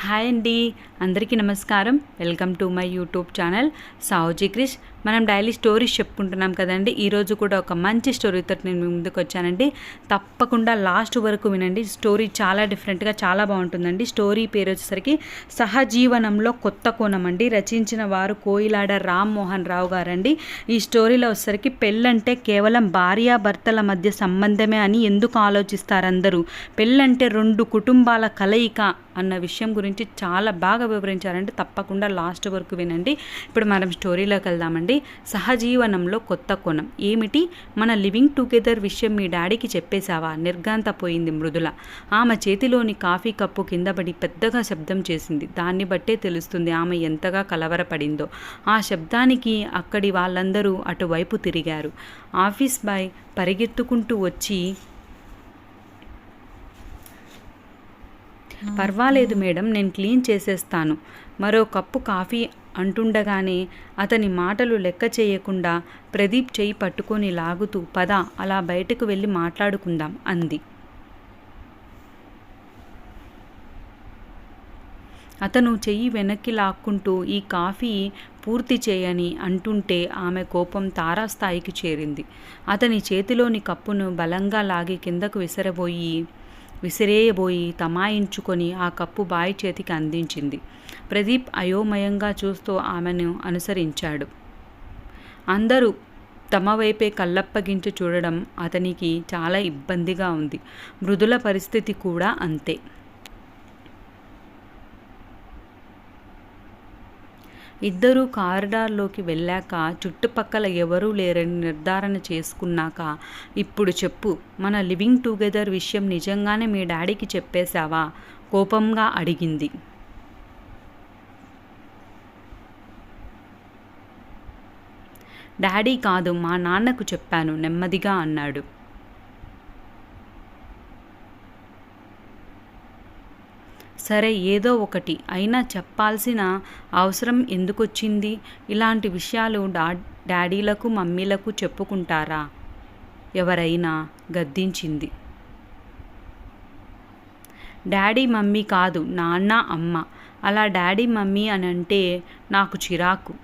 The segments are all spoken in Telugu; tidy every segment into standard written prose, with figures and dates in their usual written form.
హాయ్ అండి, అందరికీ నమస్కారం. Welcome to my YouTube channel Savuji Krish. మనం డైలీ స్టోరీస్ చెప్పుకుంటున్నాం కదండి. ఈరోజు కూడా ఒక మంచి స్టోరీతో నేను మీ ముందుకు వచ్చానండి. తప్పకుండా లాస్ట్ వరకు వినండి. స్టోరీ చాలా డిఫరెంట్గా చాలా బాగుంటుందండి. స్టోరీ పేరు వచ్చేసరికి సహజీవనంలో కొత్త కోణం అండి. రచించిన వారు కోయిలాడ రామ్మోహన్ రావు గారండి. ఈ స్టోరీలో వచ్చేసరికి పెళ్ళంటే కేవలం భార్యాభర్తల మధ్య సంబంధమే అని ఎందుకు ఆలోచిస్తారు అందరూ, పెళ్ళంటే రెండు కుటుంబాల కలయిక అన్న విషయం గురించి చాలా బాగా వివరించారంటే తప్పకుండా లాస్ట్ వరకు వినండి. ఇప్పుడు మనం స్టోరీలోకి వెళ్దామండి. సహజీవనంలో కొత్త కోణం ఏమిటి? మన లివింగ్ టుగెదర్ విషయం మీ డాడీకి చెప్పేశావా? నిర్ఘాంతపోయింది మృదుల. ఆమె చేతిలోని కాఫీ కప్పు కిందపడి పెద్దగా శబ్దం చేసింది. దాన్ని బట్టే తెలుస్తుంది ఆమె ఎంతగా కలవరపడిందో. ఆ శబ్దానికి అక్కడి వాళ్ళందరూ అటువైపు తిరిగారు. ఆఫీస్ బాయ్ పరిగెత్తుకుంటూ వచ్చి, పర్వాలేదు మేడం, నేను క్లీన్ చేసేస్తాను, మరో కప్పు కాఫీ అంటుండగానే అతని మాటలు లెక్క చేయకుండా ప్రదీప్ చెయ్యి పట్టుకొని లాగుతూ, పద అలా బయటకు వెళ్ళి మాట్లాడుకుందాం అంది. అతను చెయ్యి వెనక్కి లాక్కుంటూ ఈ కాఫీ పూర్తి చేయని అంటుంటే ఆమె కోపం తారాస్థాయికి చేరింది. అతని చేతిలోని కప్పును బలంగా లాగి కిందకు విసిరేయబోయి తమాయించుకొని ఆ కప్పు బాయ్ చేతికి అందించింది. ప్రదీప్ అయోమయంగా చూస్తూ ఆమెను అనుసరించాడు. అందరూ తమ వైపే కళ్ళప్పగించి చూడడం అతనికి చాలా ఇబ్బందిగా ఉంది. మృదుల పరిస్థితి కూడా అంతే. ఇద్దరూ కారిడార్లోకి వెళ్ళాక చుట్టుపక్కల ఎవరూ లేరని నిర్ధారణ చేసుకున్నాక, ఇప్పుడు చెప్పు, మన లివింగ్ టుగెదర్ విషయం నిజంగానే మీ డాడీకి చెప్పేశావా? కోపంగా అడిగింది. డాడీ కాదు, మా నాన్నకు చెప్పాను నెమ్మదిగా అన్నాడు. సరే, ఏదో ఒకటి అయినా చెప్పాల్సిన అవసరం ఎందుకొచ్చింది? ఇలాంటి విషయాలు డాడీలకు మమ్మీలకు చెప్పుకుంటారా ఎవరైనా? గద్దించింది. డాడీ మమ్మీ కాదు, నాన్న అమ్మ. అలా డాడీ మమ్మీ అని అంటే నాకు చిరాకు.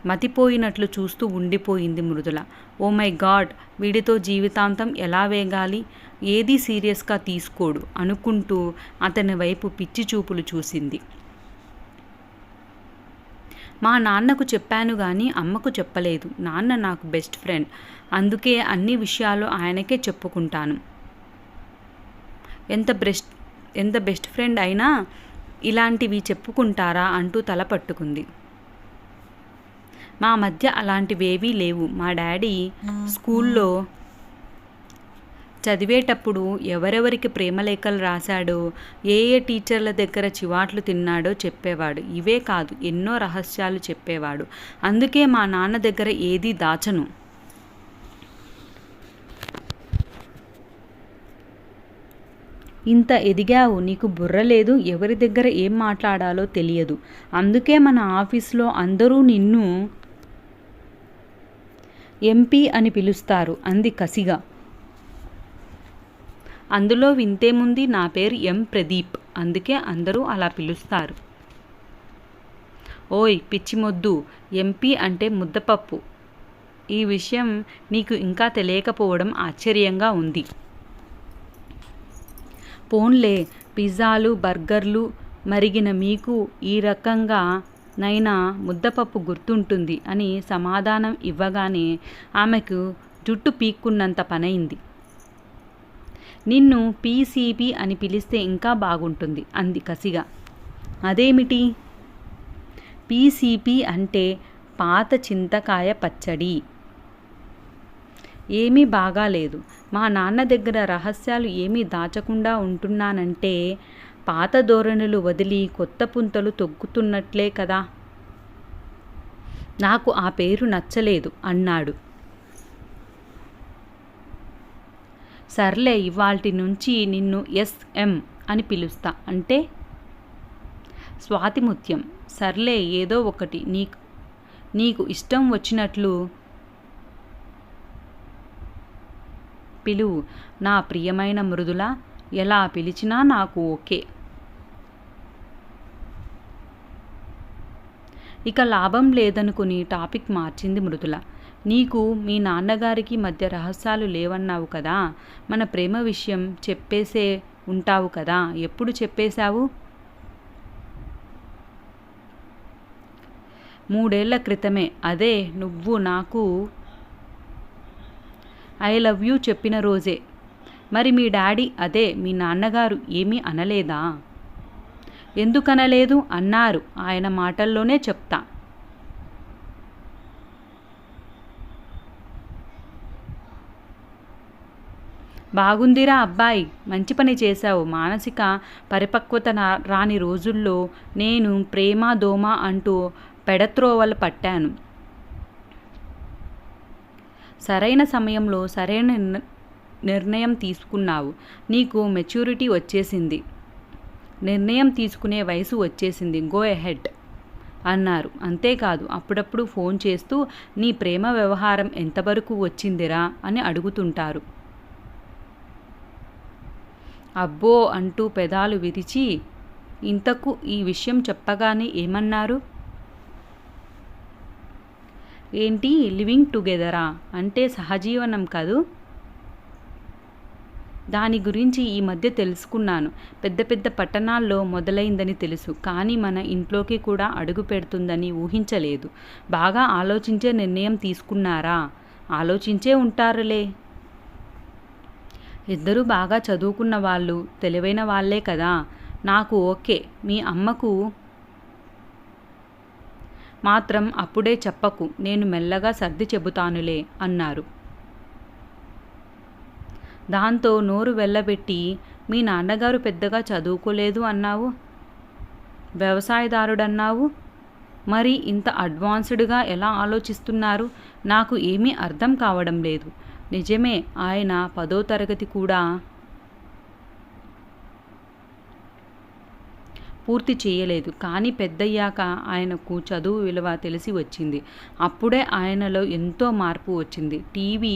మతిపోయినట్లు చూస్తూ ఉండిపోయింది మృదుల. ఓ మై గాడ్, వీడితో జీవితాంతం ఎలా వేగాలి? ఏదీ సీరియస్గా తీసుకోడు అనుకుంటూ అతని వైపు పిచ్చి చూపులు చూసింది. మా నాన్నకు చెప్పాను కానీ అమ్మకు చెప్పలేదు. నాన్న నాకు బెస్ట్ ఫ్రెండ్, అందుకే అన్ని విషయాలు ఆయనకే చెప్పుకుంటాను. ఎంత బెస్ట్ ఫ్రెండ్ అయినా ఇలాంటివి చెప్పుకుంటారా అంటూ తల పట్టుకుంది. మా మధ్య అలాంటివేవీ లేవు. మా డాడీ స్కూల్లో చదివేటప్పుడు ఎవరెవరికి ప్రేమలేఖలు రాశాడో, ఏ టీచర్ల దగ్గర చివాట్లు తిన్నాడో చెప్పేవాడు. ఇవే కాదు, ఎన్నో రహస్యాలు చెప్పేవాడు. అందుకే మా నాన్న దగ్గర ఏదీ దాచను. ఇంత ఎదిగావు, నీకు బుర్ర లేదు, ఎవరి దగ్గర ఏం మాట్లాడాలో తెలియదు. అందుకే మన ఆఫీస్లో అందరూ నిన్ను ఎంపీ అని పిలుస్తారు అంది కసిగా. అందులో వింతేముంది? నా పేరు ఎం ప్రదీప్, అందుకే అందరూ అలా పిలుస్తారు. ఓయ్ పిచ్చి మొద్దు, ఎంపీ అంటే ముద్దపప్పు. ఈ విషయం నీకు ఇంకా తెలియకపోవడం ఆశ్చర్యంగా ఉంది. పోన్లే, పిజ్జాలు బర్గర్లు మరిగిన మీకు ఈ రకంగా నైనా ముద్దపప్పు గుర్తుంటుంది అని సమాధానం ఇవ్వగానే ఆమెకు జుట్టు పీక్కున్నంత పనైంది. నిన్ను పీసీపీ అని పిలిస్తే ఇంకా బాగుంటుంది అంది కసిగా. అదేమిటి? పీసీపీ అంటే పాత చింతకాయ పచ్చడి. ఏమీ బాగాలేదు. మా నాన్న దగ్గర రహస్యాలు ఏమీ దాచకుండా ఉంటున్నానంటే పాత ధోరణులు వదిలి కొత్త పుంతలు తొక్కుతున్నట్లే కదా. నాకు ఆ పేరు నచ్చలేదు అన్నాడు. సర్లే, ఇవాల్టి నుంచి నిన్ను ఎస్ఎం అని పిలుస్తా. అంటే? స్వాతిముత్యం. సర్లే, ఏదో ఒకటి, నీకు ఇష్టం వచ్చినట్లు పిలువు. నా ప్రియమైన మృదుల, ఎలా పిలిచినా నాకు ఓకే. ఇక లాభం లేదనుకుని టాపిక్ మార్చింది మృదుల. నీకు మీ నాన్నగారికి మధ్య రహస్యాలు లేవన్నావు కదా, మన ప్రేమ విషయం చెప్పేసే ఉంటావు కదా, ఎప్పుడు చెప్పేశావు? 3 ఏళ్ల క్రితమే. అదే నువ్వు నాకు ఐ లవ్ యూ చెప్పిన రోజే. మరి మీ డాడీ, అదే మీ నాన్నగారు ఏమీ అనలేదా? ఎందుకనలేదు అన్నారు, ఆయన మాటల్లోనే చెప్తా. బాగుందిరా అబ్బాయి, మంచి పని చేశావు. మానసిక పరిపక్వత రాని రోజుల్లో నేను ప్రేమ దోమ అంటూ పెడత్రోవలు పట్టాను. సరైన సమయంలో సరైన నిర్ణయం తీసుకున్నావు. నీకు మెచ్యూరిటీ వచ్చేసింది, నిర్ణయం తీసుకునే వయసు వచ్చేసింది. గో ఎహెడ్ అన్నారు. అంతేకాదు అప్పుడప్పుడు ఫోన్ చేస్తూ నీ ప్రేమ వ్యవహారం ఎంతవరకు వచ్చిందిరా అని అడుగుతుంటారు. అబ్బో అంటూ పెదాలు విరిచి, ఇంతకు ఈ విషయం చెప్పగానే ఏమన్నారు? ఏంటి లివింగ్ టుగెదరా అంటే సహజీవనం కదూ. దాని గురించి ఈ మధ్య తెలుసుకున్నాను. పెద్ద పెద్ద పట్టణాల్లో మొదలైందని తెలుసు, కానీ మన ఇంట్లోకి కూడా అడుగు పెడుతుందని ఊహించలేదు. బాగా ఆలోచించే నిర్ణయం తీసుకున్నారా? ఆలోచించే ఉంటారులే. ఇద్దరూ బాగా చదువుకున్న వాళ్ళు, తెలివైన వాళ్ళే కదా. నాకు ఓకే. మీ అమ్మకు మాత్రం అప్పుడే చెప్పకు, నేను మెల్లగా సర్ది చెబుతానులే అన్నారు. దాంతో నోరు వెళ్ళబెట్టి, మీ నాన్నగారు పెద్దగా చదువుకోలేదు అన్నావు, వ్యవసాయదారుడన్నావు, మరి ఇంత అడ్వాన్స్డ్గా ఎలా ఆలోచిస్తున్నారు? నాకు ఏమీ అర్థం కావడం లేదు. నిజమే, ఆయన 10వ తరగతి కూడా పూర్తి చేయలేదు. కానీ పెద్దయ్యాక ఆయనకు చదువు విలువ తెలిసి వచ్చింది. అప్పుడే ఆయనలో ఎంతో మార్పు వచ్చింది. టీవీ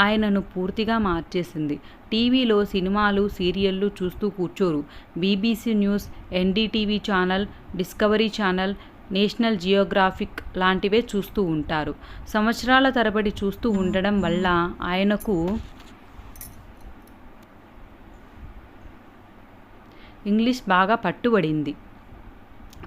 ఆయనను పూర్తిగా మార్చేసింది. టీవీలో సినిమాలు, సీరియళ్ళు చూస్తూ కూర్చోరు. BBC news, NDTV channel, Discovery channel, National Geographic లాంటివే చూస్తూ ఉంటారు. సంవత్సరాల తరబడి చూస్తూ ఉండడం వల్ల ఆయనకు ఇంగ్లీష్ బాగా పట్టుబడింది.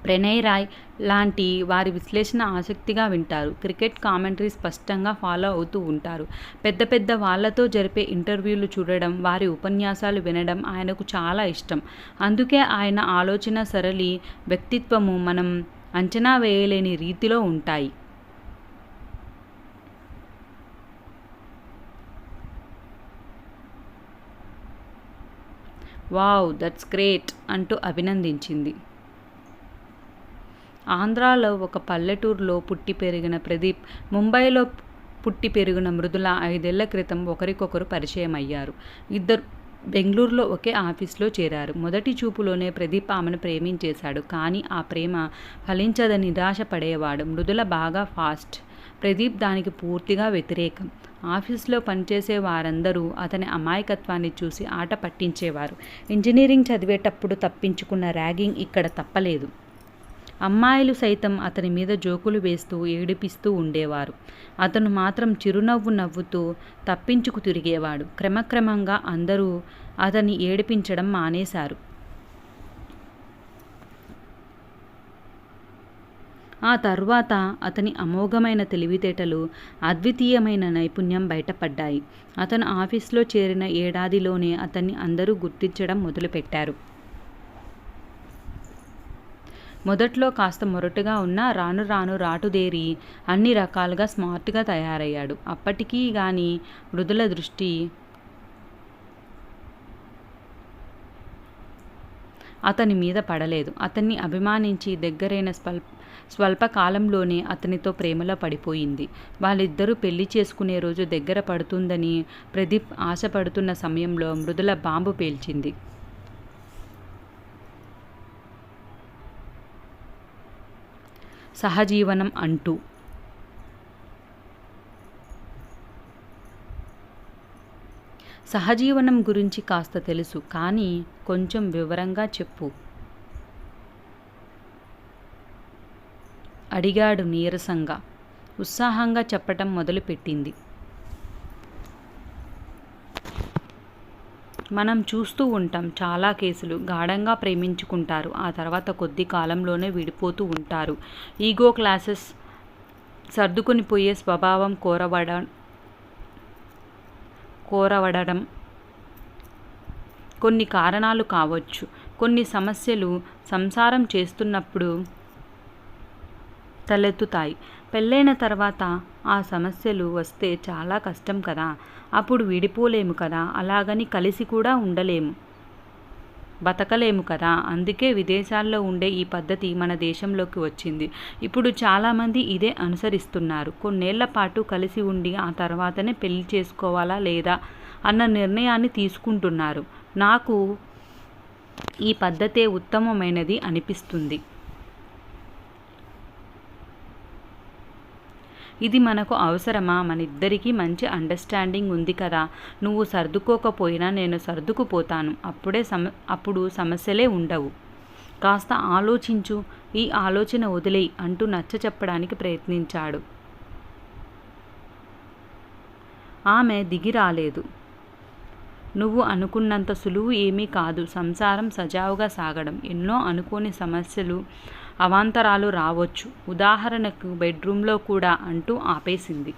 ప్రణయ్ రాయ్ లాంటి వారి విశ్లేషణ ఆసక్తిగా వింటారు. క్రికెట్ కామెంటరీ స్పష్టంగా ఫాలో అవుతూ ఉంటారు. పెద్ద పెద్ద వాళ్లతో జరిపే ఇంటర్వ్యూలు చూడడం, వారి ఉపన్యాసాలు వినడం ఆయనకు చాలా ఇష్టం. అందుకే ఆయన ఆలోచన సరళి, వ్యక్తిత్వము మనం అంచనా వేయలేని రీతిలో ఉంటాయి. వావ్, దట్స్ గ్రేట్ అంటూ అభినందించింది. ఆంధ్రాలో ఒక పల్లెటూరులో పుట్టి పెరిగిన ప్రదీప్, ముంబైలో పుట్టి పెరిగిన మృదుల 5 ఏళ్ల క్రితం ఒకరికొకరు పరిచయం అయ్యారు. ఇద్దరు బెంగళూరులో ఒకే ఆఫీస్లో చేరారు. మొదటి చూపులోనే ప్రదీప్ ఆమెను ప్రేమించేశాడు. కానీ ఆ ప్రేమ ఫలించదని నిరాశ పడేవాడు. మృదుల బాగా ఫాస్ట్, ప్రదీప్ దానికి పూర్తిగా వ్యతిరేకం. ఆఫీస్లో పనిచేసే వారందరూ అతని అమాయకత్వాన్ని చూసి ఆట పట్టించేవారు. ఇంజనీరింగ్ చదివేటప్పుడు తప్పించుకున్న ర్యాగింగ్ ఇక్కడ తప్పలేదు. అమ్మాయిలు సైతం అతని మీద జోకులు వేస్తూ ఏడిపిస్తూ ఉండేవారు. అతను మాత్రం చిరునవ్వు నవ్వుతూ తప్పించుకు తిరిగేవాడు. క్రమక్రమంగా అందరూ అతన్ని ఏడిపించడం మానేశారు. ఆ తర్వాత అతని అమోఘమైన తెలివితేటలు, అద్వితీయమైన నైపుణ్యం బయటపడ్డాయి. అతను ఆఫీస్లో చేరిన ఏడాదిలోనే అతన్ని అందరూ గుర్తించడం మొదలుపెట్టారు. మొదట్లో కాస్త మొరటుగా ఉన్నా రాను రాను రాటుదేరి అన్ని రకాలుగా స్మార్ట్గా తయారయ్యాడు. అప్పటికీ గాని మృదుల దృష్టి అతని మీద పడలేదు. అతన్ని అభిమానించి దగ్గరైన స్వల్ప కాలంలోనే అతనితో ప్రేమలో పడిపోయింది. వాళ్ళిద్దరూ పెళ్లి చేసుకునే రోజు దగ్గర పడుతుందని ప్రదీప్ ఆశపడుతున్న సమయంలో మృదుల బాంబు పేల్చింది. సహజీవనం అంటూ సహజీవనం గురించి కాస్త తెలుసు, కానీ కొంచెం వివరంగా చెప్పు అడిగాడు నీరసంగా. ఉత్సాహంగా చెప్పటం మొదలుపెట్టింది. మనం చూస్తూ ఉంటాం చాలా కేసులు. గాఢంగా ప్రేమించుకుంటారు, ఆ తర్వాత కొద్ది కాలంలోనే విడిపోతూ ఉంటారు. ఈగో క్లాసెస్, సర్దుకొని పోయే స్వభావం, కోరవడడం కొన్ని కారణాలు కావచ్చు. కొన్ని సమస్యలు సంసారం చేస్తున్నప్పుడు తలెత్తుతాయి. పెళ్ళైన తర్వాత ఆ సమస్యలు వస్తే చాలా కష్టం కదా. అప్పుడు విడిపోలేము కదా, అలాగని కలిసి కూడా ఉండలేము, బతకలేము కదా. అందుకే విదేశాల్లో ఉండే ఈ పద్ధతి మన దేశంలోకి వచ్చింది. ఇప్పుడు చాలామంది ఇదే అనుసరిస్తున్నారు. కొన్నేళ్ల పాటు కలిసి ఉండి ఆ తర్వాతనే పెళ్లి చేసుకోవాలా లేదా అన్న నిర్ణయాన్ని తీసుకుంటున్నారు. నాకు ఈ పద్ధతే ఉత్తమమైనది అనిపిస్తుంది. ఇది మనకు అవసరమా? మనిద్దరికీ మంచి అండర్స్టాండింగ్ ఉంది కదా. నువ్వు సర్దుకోకపోయినా నేను సర్దుకుపోతాను. అప్పుడు సమస్యలే ఉండవు. కాస్త ఆలోచించు, ఈ ఆలోచన వదిలేయ్ అంటూ నచ్చ చెప్పడానికి ప్రయత్నించాడు. ఆమె దిగి రాలేదు. నువ్వు అనుకున్నంత సులువు ఏమీ కాదు సంసారం సజావుగా సాగడం. ఎన్నో అనుకోని సమస్యలు, అవాంతరాలు రావచ్చు. ఉదాహరణకు బెడ్రూమ్లో కూడా అంటూ ఆపేసింది.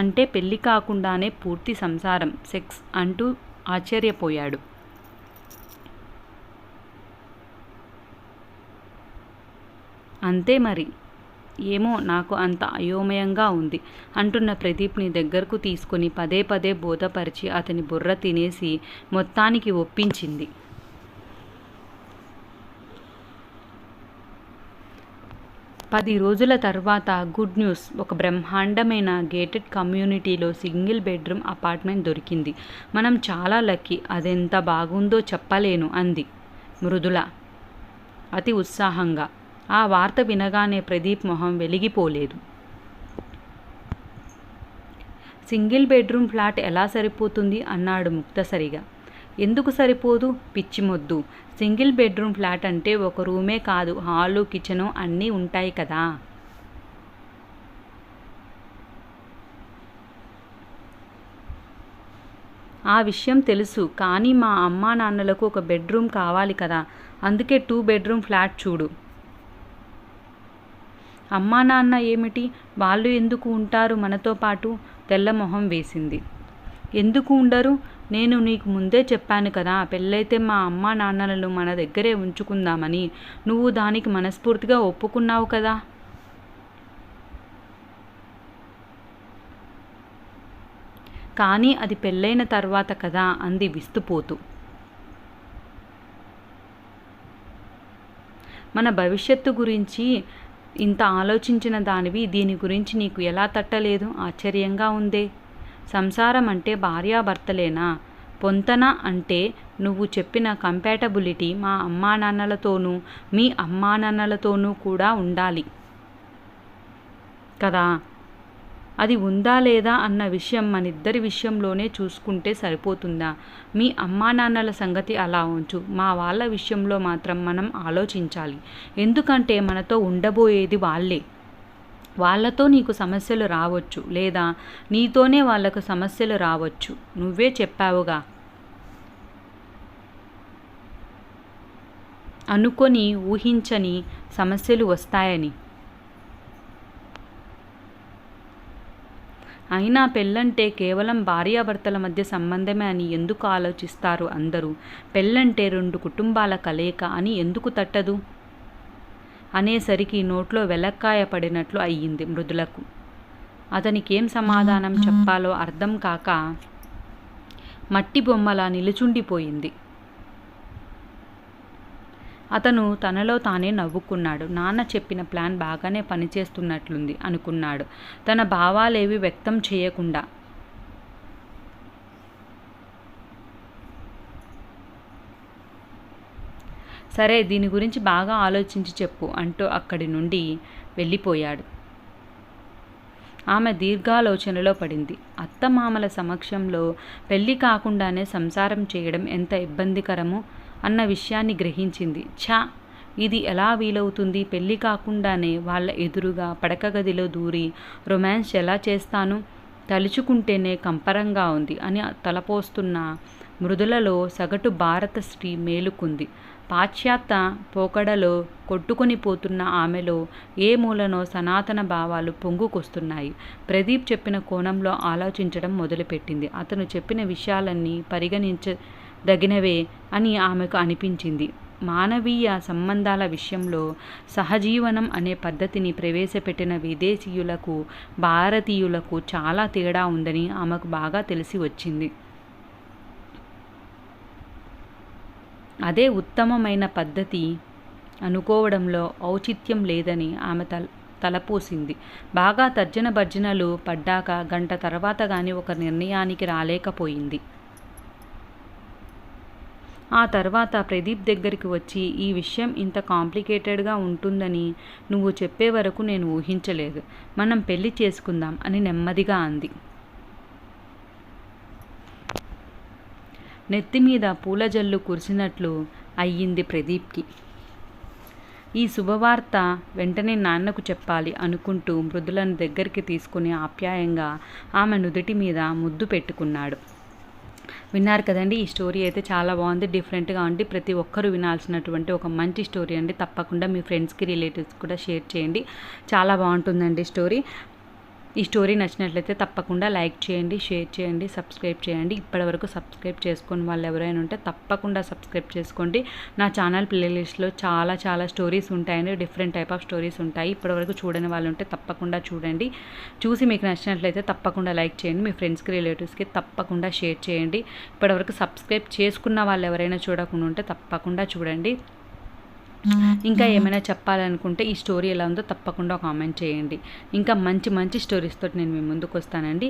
అంటే పెళ్ళి కాకుండానే పూర్తి సంసారం, సెక్స్ అంటూ ఆశ్చర్యపోయాడు. అంతే మరి. ఏమో, నాకు అంత అయోమయంగా ఉంది అంటున్న ప్రదీప్ని దగ్గరకు తీసుకుని పదే పదే బోధపరిచి అతని బుర్ర తినేసి మొత్తానికి ఒప్పించింది. 10 రోజుల తర్వాత గుడ్ న్యూస్. ఒక బ్రహ్మాండమైన గేటెడ్ కమ్యూనిటీలో సింగిల్ బెడ్రూమ్ అపార్ట్మెంట్ దొరికింది. మనం చాలా లక్కీ. అదెంత బాగుందో చెప్పలేను అంది మృదుల అతి ఉత్సాహంగా. ఆ వార్త వినగానే ప్రదీప్ మొహం వెలిగిపోలేదు. సింగిల్ బెడ్రూమ్ ఫ్లాట్ ఎలా సరిపోతుంది అన్నాడు ముక్తసరిగా. ఎందుకు సరిపోదు పిచ్చిమొద్దు. సింగిల్ బెడ్రూమ్ ఫ్లాట్ అంటే ఒక రూమే కాదు, హాలు, కిచెను అన్నీ ఉంటాయి కదా. ఆ విషయం తెలుసు, కానీ మా అమ్మా నాన్నలకు ఒక బెడ్రూమ్ కావాలి కదా, అందుకే 2 బెడ్రూమ్ ఫ్లాట్ చూడు. అమ్మా నాన్న ఏమిటి, వాళ్ళు ఎందుకు ఉంటారు మనతో పాటు? తెల్లమొహం వేసింది. ఎందుకు ఉండరు? నేను నీకు ముందే చెప్పాను కదా, పెళ్ళైతే మా అమ్మా నాన్నలను మన దగ్గరే ఉంచుకుందామని. నువ్వు దానికి మనస్ఫూర్తిగా ఒప్పుకున్నావు కదా. కానీ అది పెళ్ళైన తర్వాత కదా అంది విస్తుపోతూ. మన భవిష్యత్తు గురించి ఇంత ఆలోచించిన దానివి దీని గురించి నీకు ఎలా తట్టలేదు? ఆశ్చర్యంగా ఉందే. సంసారం అంటే భార్యాభర్తలేనా? పొంతన అంటే నువ్వు చెప్పిన కంపాటబిలిటీ మా అమ్మానాన్నలతోనూ మీ అమ్మానాన్నలతోనూ కూడా ఉండాలి కదా. అది ఉందా లేదా అన్న విషయం మనిద్దరి విషయంలోనే చూసుకుంటే సరిపోతుందా? మీ అమ్మానాన్నల సంగతి అలా ఉంచు, మా వాళ్ళ విషయంలో మాత్రం మనం ఆలోచించాలి. ఎందుకంటే మనతో ఉండబోయేది వాళ్ళే. వాళ్ళతో నీకు సమస్యలు రావచ్చు, లేదా నీతోనే వాళ్ళకు సమస్యలు రావచ్చు. నువ్వే చెప్పావుగా అనుకొని ఊహించని సమస్యలు వస్తాయని. అయినా పెళ్ళంటే కేవలం భార్యాభర్తల మధ్య సంబంధమే అని ఎందుకు ఆలోచిస్తారు అందరూ? పెళ్ళంటే 2 కుటుంబాల కలయిక అని ఎందుకు తట్టదు? అనేసరికి నోట్లో వెలక్కాయ పడినట్లు అయ్యింది మృదులకు. అతనికేం సమాధానం చెప్పాలో అర్థం కాక మట్టి బొమ్మలా నిలుచుండిపోయింది. అతను తనలో తానే నవ్వుకున్నాడు. నాన్న చెప్పిన ప్లాన్ బాగానే పనిచేస్తున్నట్లుంది అనుకున్నాడు, తన భావాలేవి వ్యక్తం చేయకుండా. సరే, దీని గురించి బాగా ఆలోచించి చెప్పు అంటూ అక్కడి నుండి వెళ్ళిపోయాడు. ఆమె దీర్ఘాలోచనలో పడింది. అత్తమామల సమక్షంలో పెళ్లి కాకుండానే సంసారం చేయడం ఎంత ఇబ్బందికరమో అన్న విషయాన్ని గ్రహించింది. ఛా, ఇది ఎలా వీలవుతుంది? పెళ్ళి కాకుండానే వాళ్ళ ఎదురుగా పడక గదిలో దూరి రొమాన్స్ ఎలా చేస్తాను? తలుచుకుంటేనే కంపరంగా ఉంది అని తలపోస్తున్న మృదులలో సగటు భారత స్త్రీ మేలుకుంది. పాశ్చాత్య పోకడలో కొట్టుకొని పోతున్న ఆమెలో ఏ మూలనో సనాతన భావాలు పొంగుకొస్తున్నాయి. ప్రదీప్ చెప్పిన కోణంలో ఆలోచించడం మొదలుపెట్టింది. అతను చెప్పిన విషయాలన్నీ పరిగణించదగినవే అని ఆమెకు అనిపించింది. మానవీయ సంబంధాల విషయంలో సహజీవనం అనే పద్ధతిని ప్రవేశపెట్టిన విదేశీయులకు భారతీయులకు చాలా తేడా ఉందని ఆమెకు బాగా తెలిసి వచ్చింది. అదే ఉత్తమమైన పద్ధతి అనుకోవడంలో ఔచిత్యం లేదని ఆమె తలపోసింది. బాగా తర్జన భర్జనలు పడ్డాక గంట తర్వాత గాని ఒక నిర్ణయానికి రాలేకపోయింది. ఆ తర్వాత ప్రదీప్ దగ్గరికి వచ్చి, ఈ విషయం ఇంత కాంప్లికేటెడ్గా ఉంటుందని నువ్వు చెప్పే వరకు నేను ఊహించలేదు. మనం పెళ్లి చేసుకుందాం అని నెమ్మదిగా అంది. నెత్తిమీద పూల జల్లు కురిసినట్లు అయ్యింది ప్రదీప్కి. ఈ శుభవార్త వెంటనే నాన్నకు చెప్పాలి అనుకుంటూ మృదులను దగ్గరికి తీసుకుని ఆప్యాయంగా ఆమె నుదుటి మీద ముద్దు పెట్టుకున్నాడు. విన్నారు కదండి, ఈ స్టోరీ అయితే చాలా బాగుంది, డిఫరెంట్గా ఉంది. ప్రతి ఒక్కరూ వినాల్సినటువంటి ఒక మంచి స్టోరీ అండి. తప్పకుండా మీ ఫ్రెండ్స్కి, రిలేటివ్స్ కూడా షేర్ చేయండి. చాలా బాగుంటుందండి స్టోరీ. ఈ స్టోరీ నచ్చినట్లయితే తప్పకుండా లైక్ చేయండి, షేర్ చేయండి, సబ్స్క్రైబ్ చేయండి. ఇప్పటివరకు సబ్స్క్రైబ్ చేసుకుని వాళ్ళు ఎవరైనా ఉంటే తప్పకుండా సబ్స్క్రైబ్ చేసుకోండి. నా ఛానల్ ప్లేలిస్ట్లో చాలా స్టోరీస్ ఉంటాయండి. డిఫరెంట్ టైప్ ఆఫ్ స్టోరీస్ ఉంటాయి. ఇప్పటివరకు చూడని వాళ్ళు ఉంటే తప్పకుండా చూడండి. చూసి మీకు నచ్చినట్లయితే తప్పకుండా లైక్ చేయండి. మీ ఫ్రెండ్స్కి, రిలేటివ్స్కి తప్పకుండా షేర్ చేయండి. ఇప్పటివరకు సబ్స్క్రైబ్ చేసుకున్న వాళ్ళు ఎవరైనా చూడకుండా ఉంటే తప్పకుండా చూడండి. ఇంకా ఏమైనా చెప్పాలనుకుంటే ఈ స్టోరీ ఎలా ఉందో తప్పకుండా కామెంట్ చేయండి. ఇంకా మంచి స్టోరీస్తో నేను మీ ముందుకు వస్తానండి.